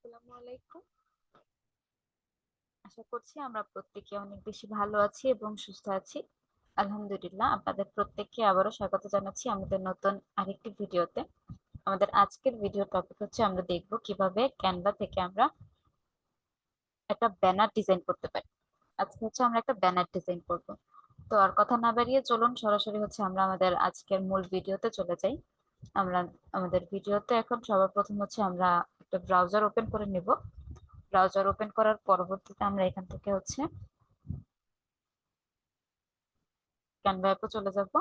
আসসালামু আলাইকুম। আশা করছি আমরা প্রত্যেকে অনেক বেশি ভালো আছি এবং সুস্থ আছি। আলহামদুলিল্লাহ, আপনাদের প্রত্যেককে আবারও স্বাগত জানাচ্ছি আমাদের নতুন আরেকটি ভিডিওতে। আমাদের আজকের ভিডিও টপিক হচ্ছে আমরা দেখব কিভাবে ক্যানভা থেকে আমরা একটা ব্যানার ডিজাইন করতে পারি। আজকে হচ্ছে আমরা একটা ব্যানার ডিজাইন করব। তো আর কথা না বাড়িয়ে চলুন সরাসরি হচ্ছে আমরা আমাদের আজকের মূল ভিডিওতে চলে যাই। আমরা আমাদের ভিডিওতে এখন সবার প্রথম হচ্ছে আমরা একটা ব্রাউজার ওপেন করে নিব। ব্রাউজার ওপেন করার পরবর্তীতে আমরা এখান থেকে হচ্ছে ক্যানভা অ্যাপে চলে যাব।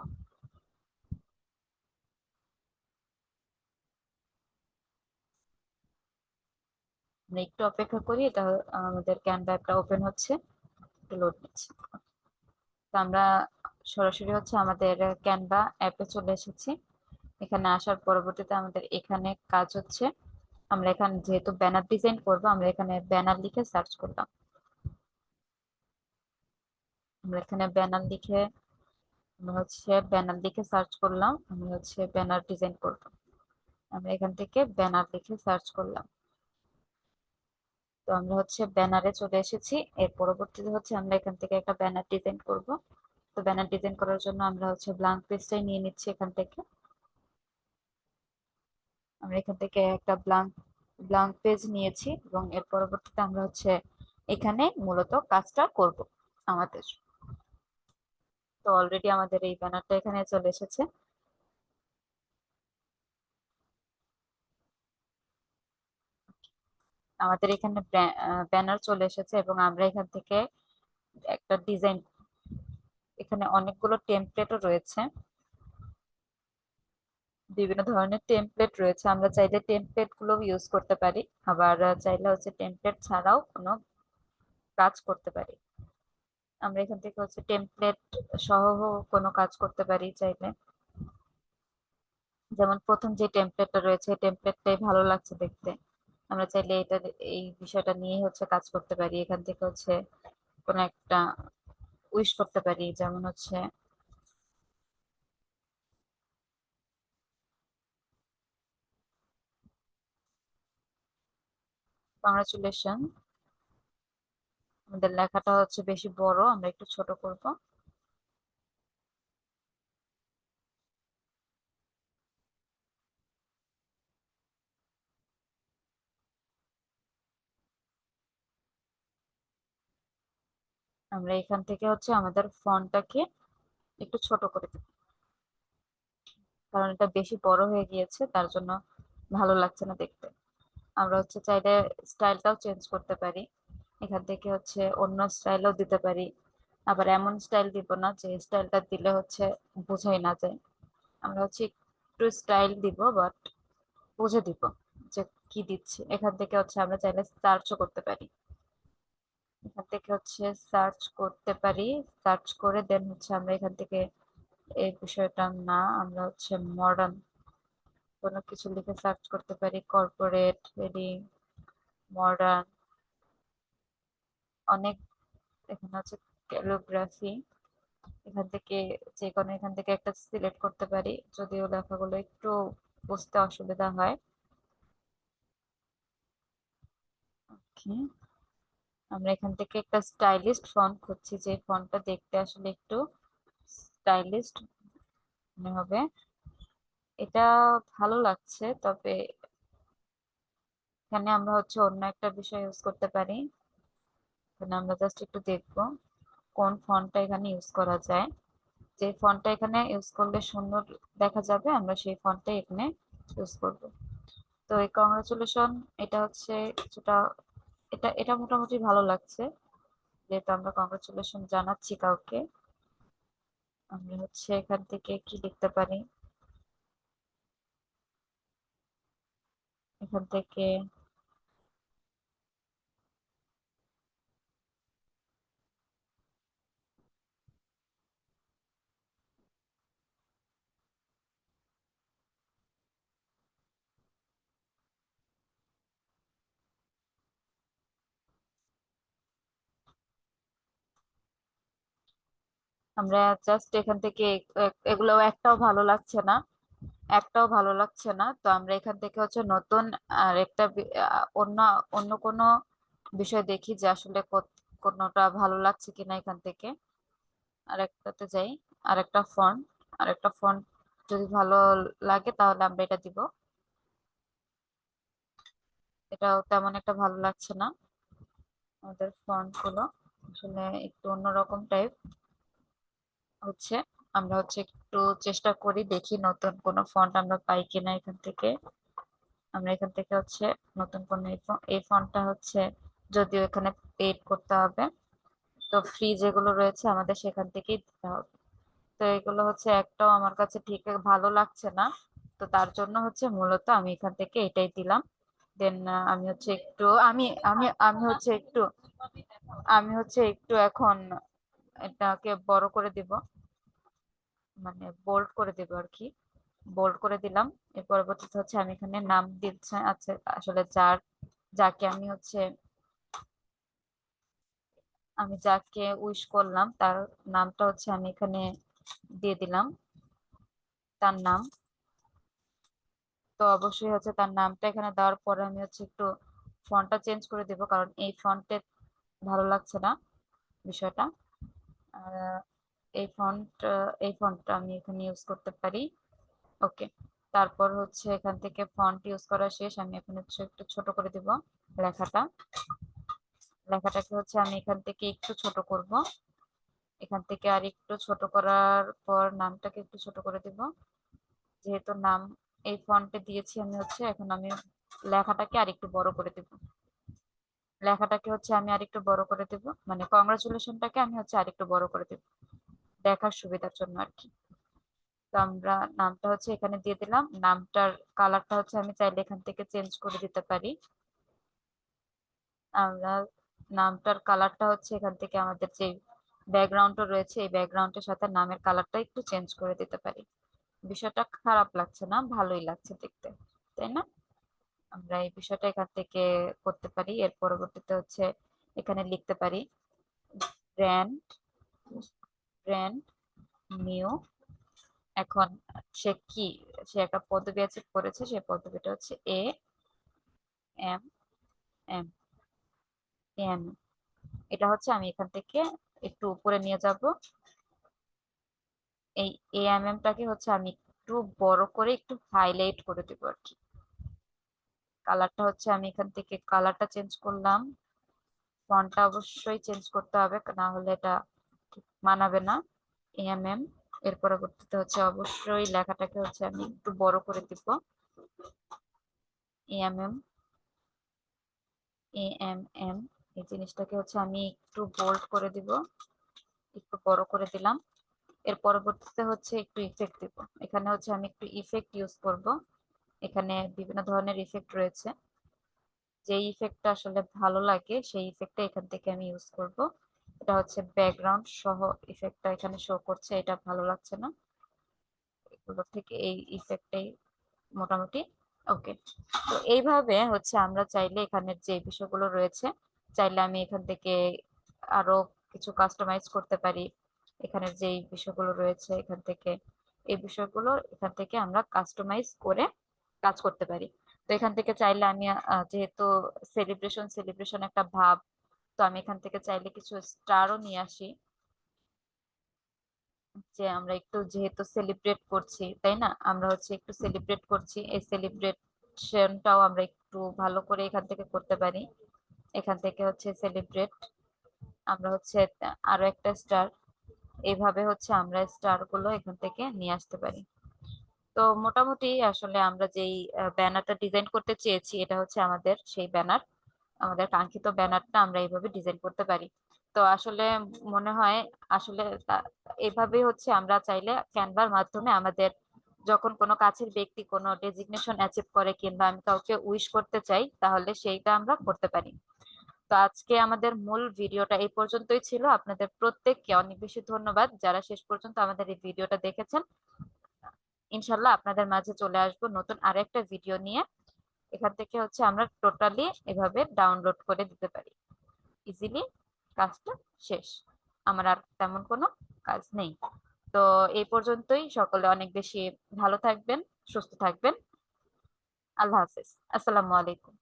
আমরা একটু অপেক্ষা করি, এটা আমাদের ক্যানভা অ্যাপটা ওপেন হচ্ছে, একটু লোড নিচ্ছে। তো আমরা সরাসরি হচ্ছে আমাদের ক্যানভা অ্যাপে চলে এসেছি। এখানে আসার পরবর্তীতে আমাদের এখানে কাজ হচ্ছে, আমরা এখানে যেহেতু ব্যানার ডিজাইন করব, আমরা এখানে ব্যানার লিখে সার্চ করলাম। আমরা এখানে ব্যানার লিখে সার্চ করলাম, আমি হচ্ছে ব্যানার ডিজাইন করব। আমরা এখান থেকে ব্যানার লিখে সার্চ করলাম। তো আমরা হচ্ছে ব্যানারে চলে এসেছি। এর পরবর্তীতে হচ্ছে আমরা এখান থেকে একটা ব্যানার ডিজাইন করব। তো ব্যানার ডিজাইন করার জন্য আমরা হচ্ছে ব্ল্যাঙ্ক পেজটাই নিয়ে নিচ্ছি এখান থেকে। আমরা এখান থেকে একটা ব্ল্যাঙ্ক পেজ নিয়েছি এবং এর পরবর্তীতে আমরা হচ্ছে এখানে মূলত কাজটা করব আমাদের। তো অলরেডি আমাদের এই ব্যানারটা এখানে চলে এসেছে। আমাদের এখানে ব্যানার চলে এসেছে এবং আমরা এখান থেকে একটা ডিজাইন, এখানে অনেকগুলো টেমপ্লেটও রয়েছে, বিভিন্ন ধরনের টেমপ্লেট রয়েছে। আমরা চাইলে টেমপ্লেট গুলো ইউজ করতে পারি, আবার চাইলে হচ্ছে টেমপ্লেট ছাড়াও কোনো কাজ করতে পারি। আমরা এখান থেকে হচ্ছে টেমপ্লেট সহ কোনো কাজ করতে পারি চাইলে। যেমন প্রথম যে টেমপ্লেটটা রয়েছে, টেমপ্লেটটাই ভালো লাগছে দেখতে, আমরা চাইলে এই বিষয়টা নিয়ে হচ্ছে কাজ করতে পারি। এখান থেকে হচ্ছে কোনো একটা উইশ করতে পারি, যেমন হচ্ছে কংগ্রাচুলেশন। আমাদের লেখাটা হচ্ছে বেশি বড়, আমরা একটু ছোট করব। আমরা এখান থেকে হচ্ছে আমাদের ফন্টটাকে একটু ছোট করে দিব, কারণ এটা বেশি বড় হয়ে গিয়েছে, তার জন্য ভালো লাগছে না দেখতে। আমরা হচ্ছে চাইলে স্টাইলটাও চেঞ্জ করতে পারি, এখান থেকে হচ্ছে অন্য স্টাইলও দিতে পারি। আবার এমন স্টাইল দিব না যে স্টাইলটা দিলে হচ্ছে বোঝাই না যায়। আমরা হচ্ছে একটু স্টাইল দিব, বাট বুঝে দিব যে কি দিচ্ছি। এখান থেকে হচ্ছে আমরা চাইলে সার্চও করতে পারি, এখান থেকে হচ্ছে সার্চ করতে পারি। সার্চ করে দেন হচ্ছে আমরা এখান থেকে এই বিষয়টা না, আমরা হচ্ছে মডার্ন কোনো কিছু লিখে সার্চ করতে পারি, কর্পোরেট, হেডিং, মডার্ন, অনেক। এখানে হচ্ছে ক্যালিগ্রাফি, এখান থেকে যে কোনো এখান থেকে একটা সিলেক্ট করতে পারি, যদিও লেখাগুলো একটু বুঝতে অসুবিধা হয়। ওকে, আমরা এখান থেকে একটা স্টাইলিস্ট ফন্ট খুঁজছি, যে ফন্টটা দেখতে আসলে একটু স্টাইলিস্ট মনে হবে। এটা ভালো লাগছে, তবে এখানে আমরা হচ্ছে অন্য একটা বিষয় ইউজ করতে পারি। এখানে আমরা জাস্ট একটু দেখবো কোন ফন্টটা এখানে ইউজ করা যায়। যে ফন্টটা এখানে ইউজ করলে সুন্দর দেখা যাবে, আমরা সেই ফন্টটাই এখানে ইউজ করব। তো এই কংগ্রাচুলেশন, এটা হচ্ছে কিছুটা, এটা এটা মোটামুটি ভালো লাগছে, যেহেতু আমরা কংগ্রাচুলেশন জানাচ্ছি কাউকে। আমরা হচ্ছে এখান থেকে কি লিখতে পারি, এখান থেকে আমরা জাস্ট এখান থেকে এগুলো একটাও ভালো লাগছে না, একটাও ভালো লাগছে না। তো আমরা এখান থেকে হচ্ছে নতুন আর একটা অন্য অন্য কোনো বিষয় দেখি যে আসলে কোনোটা ভালো লাগছে কিনা এখান থেকে। আরেকটাতে যাই, আরেকটা ফন্ট যদি ভালো লাগে তাহলে আমরা এটা দিব। এটাও তেমন একটা ভালো লাগছে না। আমাদের ফন্ট গুলো আসলে একটু অন্যরকম টাইপ হচ্ছে। আমরা হচ্ছে একটু চেষ্টা করি, দেখি নতুন কোনো ফন্ট আমরা পাই কিনা এখান থেকে। আমরা এখান থেকে হচ্ছে নতুন কোন এই ফন্টটা হচ্ছে, যদিও এখানে পেড করতে হবে, তো ফ্রি যেগুলো রয়েছে আমাদের সেখান থেকেই দিতে হবে। তো এগুলো হচ্ছে একটাও আমার কাছে ঠিক ভালো লাগছে না। তো তার জন্য হচ্ছে মূলত আমি এখান থেকে এটাই দিলাম। দেন আমি হচ্ছে একটু আমি আমি আমি হচ্ছে একটু আমি হচ্ছে একটু এখন এটাকে বড় করে দিব, মানে বোল্ড করে দেবো আর কি। বোল্ড করে দিলাম। এর পরবর্তীতে হচ্ছে আমি এখানে নাম দিচ্ছে আছে, আসলে যাকে আমি যাকে উইশ করলাম তার নামটা হচ্ছে আমি এখানে দিয়ে দিলাম, তার নাম। তো অবশ্যই হচ্ছে তার নামটা এখানে দেওয়ার পরে আমি হচ্ছে একটু ফন্টটা চেঞ্জ করে দেবো, কারণ এই ফন্টে ভালো লাগছে না বিষয়টা। আর এই ফন্টটা আমি এখানে ইউজ করতে পারি। ওকে। তারপর হচ্ছে এখান থেকে ফন্ট ইউজ করা শেষ, আমি এখন হচ্ছে একটু ছোট করে দিব লেখাটা। লেখাটাকে হচ্ছে আমি এখান থেকে একটু ছোট করব। এখান থেকে আর একটু ছোট করার পর নামটাকে একটু ছোট করে দিব। যেহেতু নাম এই ফন্টে দিয়েছি আমি হচ্ছে, এখন আমি লেখাটাকে আর একটু বড় করে দিব। লেখাটাকে হচ্ছে আমি আরেকটু বড় করে দেব, মানে কংগ্রাচুলেশনটাকে আমি হচ্ছে আরেকটু বড় করে দেব দেখার সুবিধার জন্য আর কি। তো আমরা নামটা হচ্ছে এখানে দিয়ে দিলাম। নামটার কালারটা হচ্ছে আমি চাইলে এখান থেকে চেঞ্জ করে দিতে পারি। আমরা নামটার কালারটা হচ্ছে এখান থেকে আমাদের যে ব্যাকগ্রাউন্ডটা রয়েছে এই ব্যাকগ্রাউন্ডের সাথে নামের কালারটা একটু চেঞ্জ করে দিতে পারি। বিষয়টা খারাপ লাগছে না, ভালোই লাগছে দেখতে, তাই না? আমরা এই বিষয়টা এখান থেকে করতে পারি। এর পরবর্তীতে হচ্ছে এখানে লিখতে পারি ব্র্যান্ড ব্র্যান্ড নিউ। এখন সে একটা পদবি আছে করেছে, সেই পদবিটা হচ্ছে এম এম এম। এটা হচ্ছে আমি এখান থেকে একটু উপরে নিয়ে যাব। এই টাকে হচ্ছে আমি একটু বড় করে একটু হাইলাইট করে দেবো আর কি। কালারটা হচ্ছে আমি এখান থেকে কালারটা চেঞ্জ করলাম। ফন্টটা অবশ্যই চেঞ্জ করতে হবে, না হলে এটা ঠিক মানাবে না। এম। এর পরবর্তীতে হচ্ছে অবশ্যই লেখাটাকে হচ্ছে আমি একটু বড় করে দিব। এম এম। এই জিনিসটাকে হচ্ছে আমি একটু বোল্ড করে দিব, একটু বড় করে দিলাম। এর পরবর্তীতে হচ্ছে একটু ইফেক্ট দিব। এখানে হচ্ছে আমি একটু ইফেক্ট ইউজ করব। এখানে বিভিন্ন ধরনের ইফেক্ট রয়েছে, যে ইফেক্টটা আসলে ভালো লাগে সেই ইফেক্টটা এখান থেকে আমি ইউজ করব। এটা হচ্ছে ব্যাকগ্রাউন্ড সহ ইফেক্টটা এখানে শো করছে, এটা ভালো লাগছে না। এগুলো থেকে এই ইফেক্টটাই মোটামুটি ওকে। তো এইভাবে হচ্ছে আমরা চাইলে এখানের যে বিষয়গুলো রয়েছে, চাইলে আমি এখান থেকে আরো কিছু কাস্টমাইজ করতে পারি। এখানের যে বিষয়গুলো রয়েছে এখান থেকে, এই বিষয়গুলো এখান থেকে আমরা কাস্টমাইজ করে কাজ করতে পারি। তো এখান থেকে চাইলে আমি যেহেতু সেলিব্রেশন সেলিব্রেশন একটা ভাব, তো আমি এখান থেকে চাইলে কিছু স্টারও নিয়ে আসি, যে আমরা একটু যেহেতু সেলিব্রেট করছি, তাই না? আমরা হচ্ছে একটু সেলিব্রেট করছি, এই সেলিব্রেশনটাও আমরা একটু ভালো করে এখান থেকে করতে পারি। এখান থেকে হচ্ছে সেলিব্রেট, আমরা হচ্ছে আরো একটা স্টার, এইভাবে হচ্ছে আমরা স্টার গুলো এখান থেকে নিয়ে আসতে পারি। তো মোটামুটি আসলে আমরা যেই ব্যানারটা ডিজাইন করতে চেয়েছি এটা হচ্ছে আমাদের সেই ব্যানার। আমাদের কাঙ্ক্ষিত ব্যানারটা আমরা এইভাবে ডিজাইন করতে পারি। তো আসলে মনে হয় আসলে এভাবেই হচ্ছে আমরা চাইলে ক্যানভার মাধ্যমে আমাদের যখন কোনো কাছের ব্যক্তি কোনো ডেজিগনেশন অ্যাচিভ করে কিংবা আমি কাউকে উইশ করতে চাই তাহলে সেইটা আমরা করতে পারি। তো আজকে আমাদের মূল ভিডিওটা এই পর্যন্তই ছিল। আপনাদের প্রত্যেককে অনেক বেশি ধন্যবাদ যারা শেষ পর্যন্ত আমাদের এই ভিডিওটা দেখেছেন। ইনশাল্লাহ আপনাদের মাঝে চলে আসবো নতুন আরেকটা ভিডিও নিয়ে। এখান থেকে হচ্ছে আমরা টোটালি এভাবে ডাউনলোড করে দিতে পারি ইজিলি। কাজটা শেষ, আমার আর তেমন কোনো কাজ নেই। তো এই পর্যন্তই, সকলে অনেক বেশি ভালো থাকবেন। সুস্থ থাকবেন। আল্লাহ হাফেজ। আসসালামু আলাইকুম।